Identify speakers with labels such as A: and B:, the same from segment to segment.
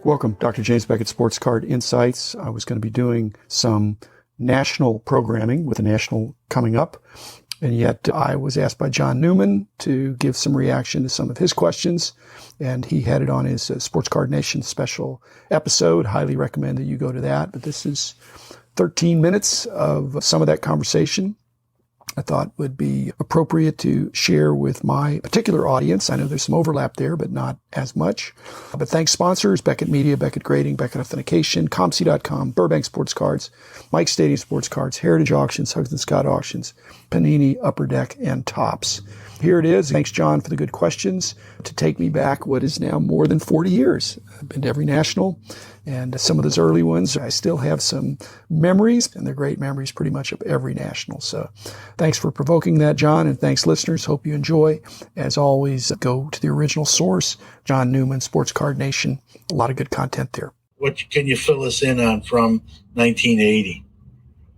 A: Welcome, Dr. James Beckett Sports Card Insights. I was going to be doing some national programming with the national coming up, and yet I was asked by John Newman to give some reaction to some of his questions, and he had it on his Sports Card Nation special episode. Highly recommend that you go to that, but this is 13 minutes of some of that conversation I thought would be appropriate to share with my particular audience. I know there's some overlap there, but not as much. But thanks sponsors, Beckett Media, Beckett Grading, Beckett Authentication, ComC.com, Burbank Sports Cards, Mike Stadium Sports Cards, Heritage Auctions, Huggins & Scott Auctions, Panini, Upper Deck, and Topps. Here it is. Thanks, John, for the good questions to take me back what is now more than 40 years. I've been to every national, and some of those early ones, I still have some memories, and they're great memories pretty much of every national. So thanks for provoking that, John, and thanks, listeners. Hope you enjoy. As always, go to the original source, John Newman, Sports Card Nation. A lot of good content there.
B: What can you fill us in on from 1980?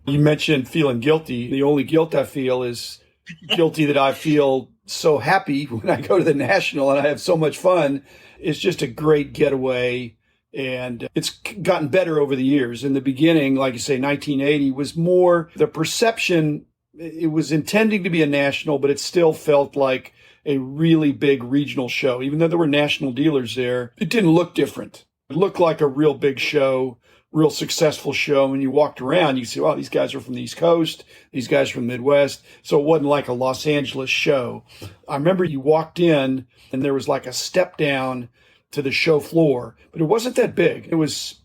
A: You mentioned feeling guilty. The only guilt I feel is guilty that I feel so happy when I go to the National and I have so much fun. It's just a great getaway, and it's gotten better over the years. In the beginning, like you say, 1980 was more the perception. It was intending to be a national, but it still felt like a really big regional show. Even though there were national dealers there, it didn't look different. It looked like a real big show, real successful show. When you walked around, you see, oh, these guys are from the East Coast, these guys are from the Midwest. So it wasn't like a Los Angeles show. I remember you walked in and there was like a step down to the show floor, but it wasn't that big. It was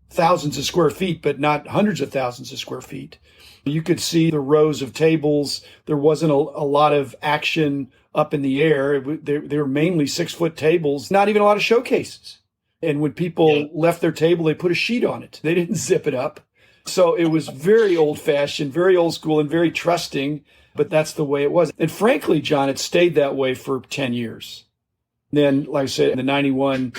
A: thousands of square feet, but not hundreds of thousands of square feet. You could see the rows of tables. There wasn't a lot of action up in the air. They were mainly 6-foot tables, not even a lot of showcases. And when people left their table, they put a sheet on it. They didn't zip it up. So it was very old-fashioned, very old school, and very trusting, but that's the way it was. And frankly, John, it stayed that way for 10 years. Then, like I said, in the 91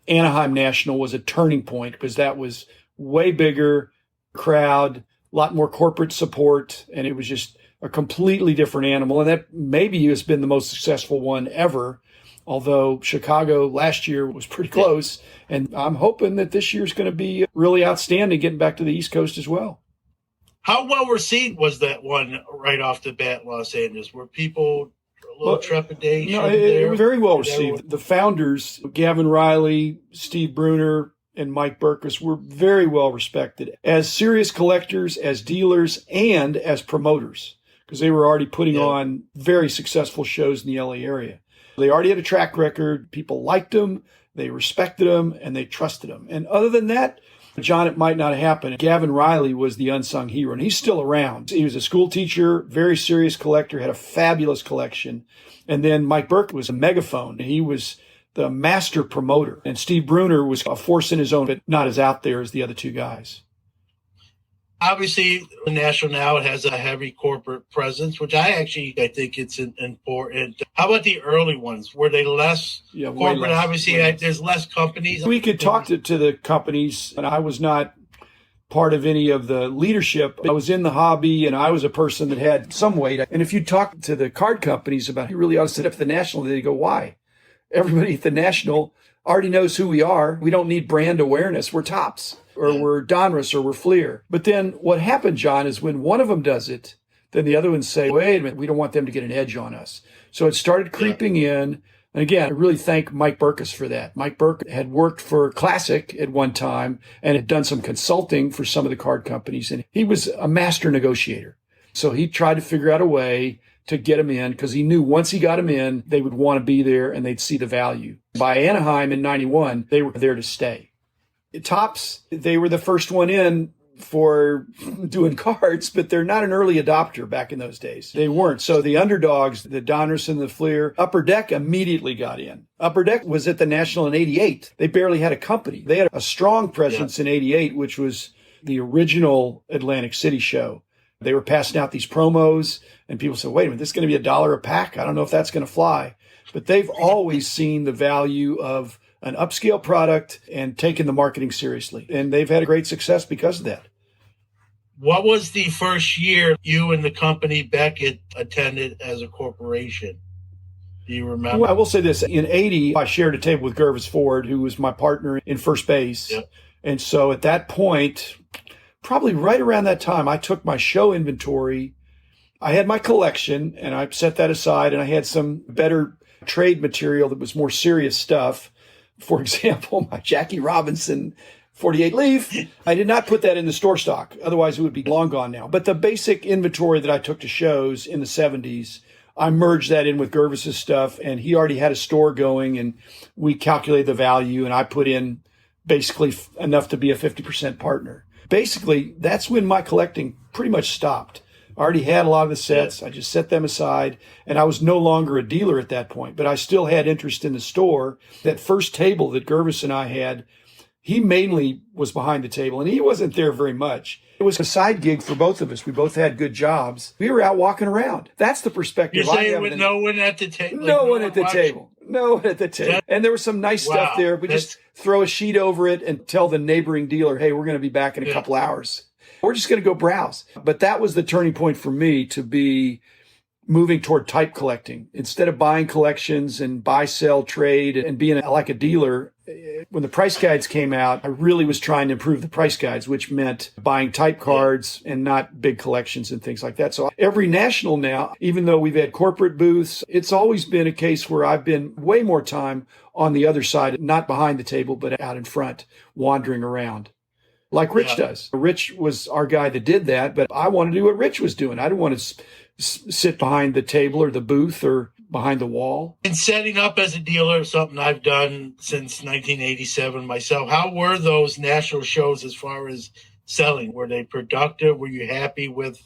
A: Anaheim National was a turning point because that was way bigger crowd, a lot more corporate support, and it was just a completely different animal. And that maybe has been the most successful one ever. Although Chicago last year was pretty close, and I'm hoping that this year's going to be really outstanding, getting back to the East Coast as well.
B: How well received was that one right off the bat, Los Angeles? Were people a little trepidation?
A: No, it was very well received. The founders, Gavin Riley, Steve Bruner, and Mike Burkus, were very well respected as serious collectors, as dealers, and as promoters, because they were already putting on very successful shows in the LA area. They already had a track record. People liked them, they respected them, and they trusted them. And other than that, John, it might not have happened. Gavin Riley was the unsung hero, and he's still around. He was a school teacher, very serious collector, had a fabulous collection. And then Mike Burke was a megaphone. He was the master promoter. And Steve Bruner was a force in his own, but not as out there as the other two guys.
B: Obviously, the National now has a heavy corporate presence, which I think it's important. How about the early ones? Were they less corporate?
A: Less,
B: obviously, there's less companies.
A: We could talk to the companies, and I was not part of any of the leadership. I was in the hobby, and I was a person that had some weight. And if you talk to the card companies about who really ought to set up the National, they go, why? Everybody at the National already knows who we are. We don't need brand awareness. We're Topps, or we're Donruss, or we're Fleer. But then what happened, John, is when one of them does it, then the other ones say, wait a minute, we don't want them to get an edge on us. So it started creeping in. And again, I really thank Mike Burkus for that. Mike Burke had worked for Classic at one time and had done some consulting for some of the card companies. And he was a master negotiator. So he tried to figure out a way to get him in, because he knew once he got him in, they would want to be there and they'd see the value. By Anaheim in 91, they were there to stay. Topps, they were the first one in for doing cards, but they're not an early adopter back in those days. They weren't. So the underdogs, the Donruss and the Fleer, Upper Deck immediately got in. Upper Deck was at the National in 88. They barely had a company. They had a strong presence in 88, which was the original Atlantic City show. They were passing out these promos, and people said, wait a minute, this is going to be $1 a pack? I don't know if that's going to fly. But they've always seen the value of an upscale product and taken the marketing seriously. And they've had a great success because of that.
B: What was the first year you and the company Beckett attended as a corporation? Do you remember?
A: Well, I will say this. In 80, I shared a table with Gervis Ford, who was my partner in first base.
B: Yep.
A: And so at that point, probably right around that time, I took my show inventory. I had my collection and I set that aside, and I had some better trade material that was more serious stuff. For example, my Jackie Robinson 48 leaf. I did not put that in the store stock. Otherwise, it would be long gone now. But the basic inventory that I took to shows in the 70s, I merged that in with Gervis's stuff, and he already had a store going, and we calculated the value, and I put in basically enough to be a 50% partner. Basically, that's when my collecting pretty much stopped. I already had a lot of the sets. I just set them aside, and I was no longer a dealer at that point, but I still had interest in the store. That first table that Gervis and I had, he mainly was behind the table, and he wasn't there very much. It was a side gig for both of us. We both had good jobs. We were out walking around. That's the perspective
B: You're
A: I have.
B: saying with no one at the table?
A: No one at the table. No one at the table. And there was some nice stuff there. We just throw a sheet over it and tell the neighboring dealer, hey, we're going to be back in a couple hours. We're just going to go browse. But that was the turning point for me to be moving toward type collecting. Instead of buying collections and buy, sell, trade and being like a dealer, when the price guides came out, I really was trying to improve the price guides, which meant buying type cards and not big collections and things like that. So every national now, even though we've had corporate booths, it's always been a case where I've been way more time on the other side, not behind the table, but out in front, wandering around. Like Rich does. Rich was our guy that did that, but I wanted to do what Rich was doing. I didn't want to sit behind the table or the booth or behind the wall.
B: And setting up as a dealer, something I've done since 1987 myself. How were those national shows as far as selling? Were they productive? Were you happy with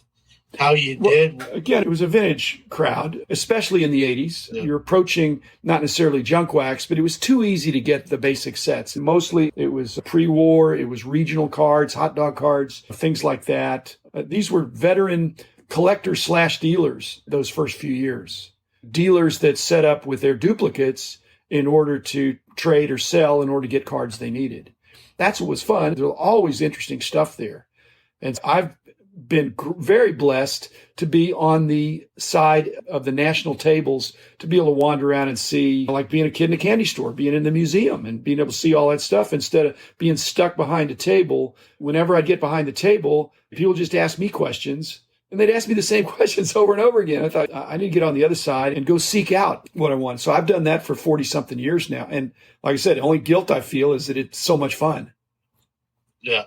B: how you did?
A: Again, it was a vintage crowd, especially in the 80s. Yeah. You're approaching not necessarily junk wax, but it was too easy to get the basic sets. And mostly it was pre-war, it was regional cards, hot dog cards, things like that. These were veteran collectors / dealers those first few years. Dealers that set up with their duplicates in order to trade or sell in order to get cards they needed. That's what was fun. There was always interesting stuff there. And I've been very blessed to be on the side of the national tables, to be able to wander around and see, like being a kid in a candy store, being in the museum and being able to see all that stuff instead of being stuck behind a table. Whenever I'd get behind the table, people just ask me questions. And they'd ask me the same questions over and over again. I thought, I need to get on the other side and go seek out what I want. So I've done that for 40-something years now. And like I said, the only guilt I feel is that it's so much fun.
B: Yeah.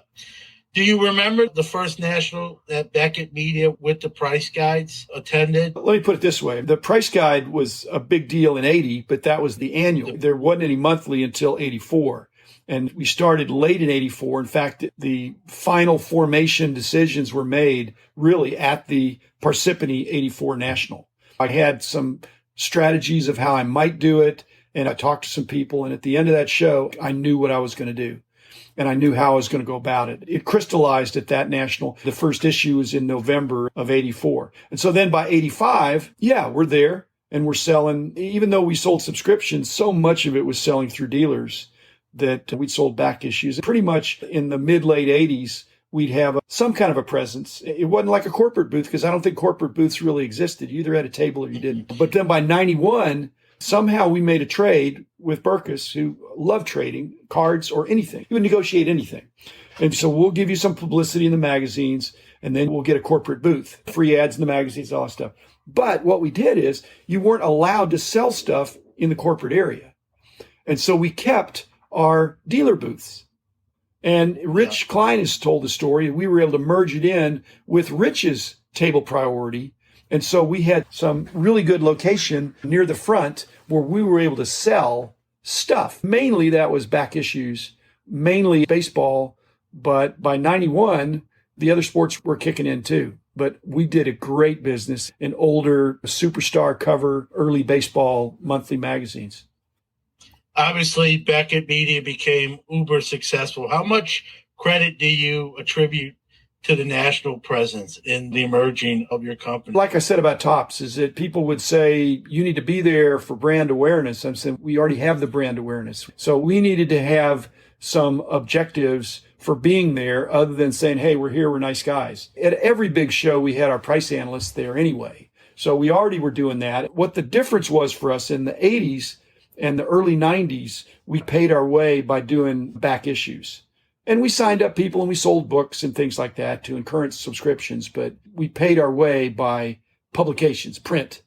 B: Do you remember the first national that Beckett Media with the price guides attended?
A: Let me put it this way. The price guide was a big deal in 80, but that was the annual. There wasn't any monthly until 84. And we started late in 84. In fact, the final formation decisions were made really at the Parsippany 84 National. I had some strategies of how I might do it, and I talked to some people. And at the end of that show, I knew what I was going to do, and I knew how I was going to go about it. It crystallized at that national. The first issue was in November of 84. And so then by 85, we're there and we're selling. Even though we sold subscriptions, so much of it was selling through dealers that we'd sold back issues. Pretty much in the mid-late 80s, we'd have some kind of a presence. It wasn't like a corporate booth because I don't think corporate booths really existed. You either had a table or you didn't. But then by 91, somehow we made a trade with Burkus, who loved trading cards or anything. He would negotiate anything. And so we'll give you some publicity in the magazines, and then we'll get a corporate booth, free ads in the magazines, all that stuff. But what we did is you weren't allowed to sell stuff in the corporate area. And so we kept our dealer booths. And Rich Klein has told the story. We were able to merge it in with Rich's table priority. And so we had some really good location near the front where we were able to sell stuff. Mainly that was back issues, mainly baseball. But by 91, the other sports were kicking in too. But we did a great business in older superstar cover, early baseball monthly magazines.
B: Obviously, Beckett Media became uber successful. How much credit do you attribute to the national presence in the emerging of your company?
A: Like I said about Topps, is that people would say, you need to be there for brand awareness. I'm saying we already have the brand awareness. So we needed to have some objectives for being there other than saying, hey, we're here, we're nice guys. At every big show, we had our price analysts there anyway. So we already were doing that. What the difference was for us in the 80s and the early 90s, we paid our way by doing back issues. And we signed up people and we sold books and things like that to encourage subscriptions, but we paid our way by publications, print.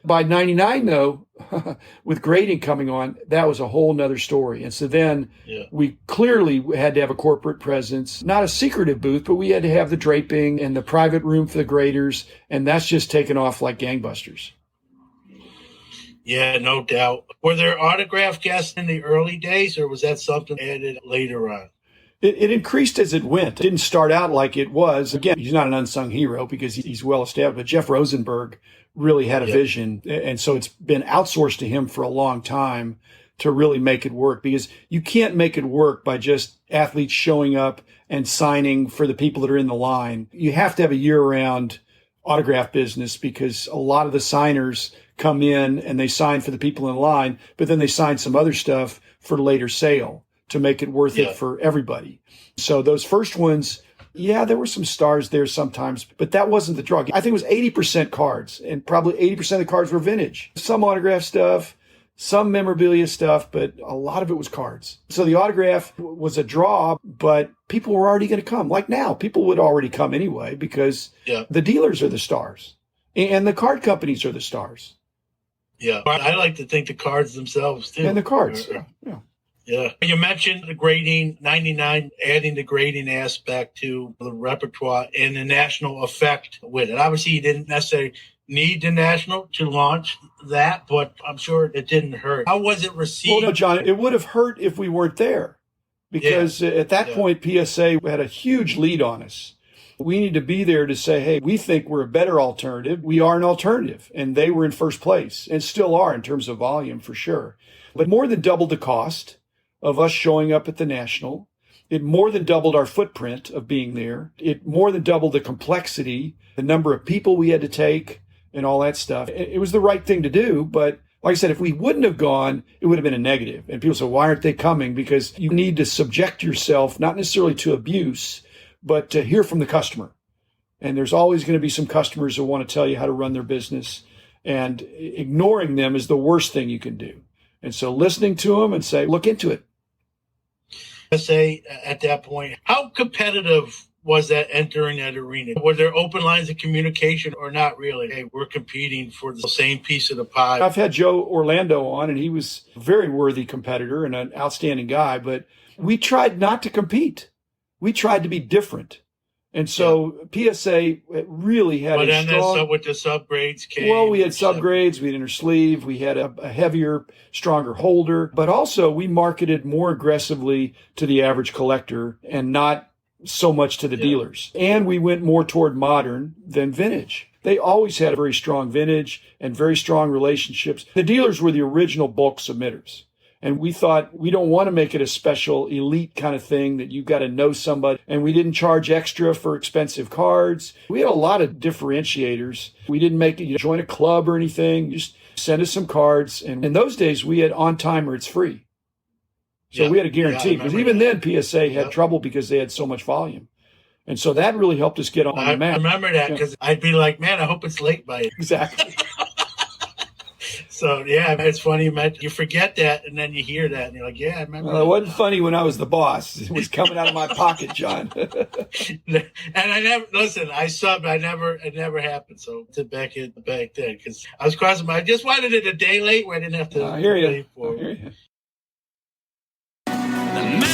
A: By 99, though, with grading coming on, that was a whole nother story. And so then we clearly had to have a corporate presence, not a secretive booth, but we had to have the draping and the private room for the graders. And that's just taken off like gangbusters.
B: Yeah, no doubt. Were there autograph guests in the early days, or was that something added later on?
A: It increased as it went. It didn't start out like it was. Again, he's not an unsung hero because he's well established, but Jeff Rosenberg really had a vision. And so it's been outsourced to him for a long time to really make it work, because you can't make it work by just athletes showing up and signing for the people that are in the line. You have to have a year-round autograph business, because a lot of the signers come in and they sign for the people in line, but then they sign some other stuff for later sale to make it worth it for everybody. So those first ones, there were some stars there sometimes, but that wasn't the drug. I think it was 80% cards, and probably 80% of the cards were vintage. Some autograph stuff, some memorabilia stuff, but a lot of it was cards. So the autograph was a draw, but people were already going to come. Like now, people would already come anyway, because the dealers are the stars and the card companies are the stars.
B: Yeah, I like to think the cards themselves too.
A: And the cards,
B: Yeah. You mentioned the grading, 99, adding the grading aspect to the repertoire and the national effect with it. Obviously, you didn't necessarily need the national to launch that, but I'm sure it didn't hurt. How was it received?
A: Well, no, John, it would have hurt if we weren't there, because at that point, PSA had a huge lead on us. We need to be there to say, hey, we think we're a better alternative. We are an alternative. And they were in first place and still are in terms of volume for sure. But more than doubled the cost of us showing up at the National. It more than doubled our footprint of being there. It more than doubled the complexity, the number of people we had to take and all that stuff. It was the right thing to do. But like I said, if we wouldn't have gone, it would have been a negative. And people say, why aren't they coming? Because you need to subject yourself, not necessarily to abuse, but to hear from the customer. And there's always going to be some customers who want to tell you how to run their business. And ignoring them is the worst thing you can do. And so listening to them and say, look into it.
B: Say at that point, how competitive was that entering that arena? Were there open lines of communication or not really? Hey, we're competing for the same piece of the pie.
A: I've had Joe Orlando on, and he was a very worthy competitor and an outstanding guy, but we tried not to compete. We tried to be different. And so PSA really had a strong...
B: But with the subgrades came...
A: Well, we had subgrades, we had inner sleeve, we had a heavier, stronger holder, but also we marketed more aggressively to the average collector and not so much to the dealers. And we went more toward modern than vintage. They always had a very strong vintage and very strong relationships. The dealers were the original bulk submitters. And we thought, we don't want to make it a special elite kind of thing that you've got to know somebody. And we didn't charge extra for expensive cards. We had a lot of differentiators. We didn't make you join a club or anything. Just send us some cards. And in those days, we had on time or it's free. So we had a guarantee. Because even then, PSA had trouble because they had so much volume. And so that really helped us get on the map.
B: I remember that because I'd be like, man, I hope it's late by it.
A: Exactly.
B: So, it's funny you forget that, and then you hear that, and you're like, I remember.
A: Well, it wasn't funny when I was the boss. It was coming out of my pocket, John.
B: And I never, listen, I subbed, it never happened. So, to Beckett back then, because I was crossing I just wanted it a day late where I didn't have to
A: I hear you.
B: pay for it.
A: I hear you.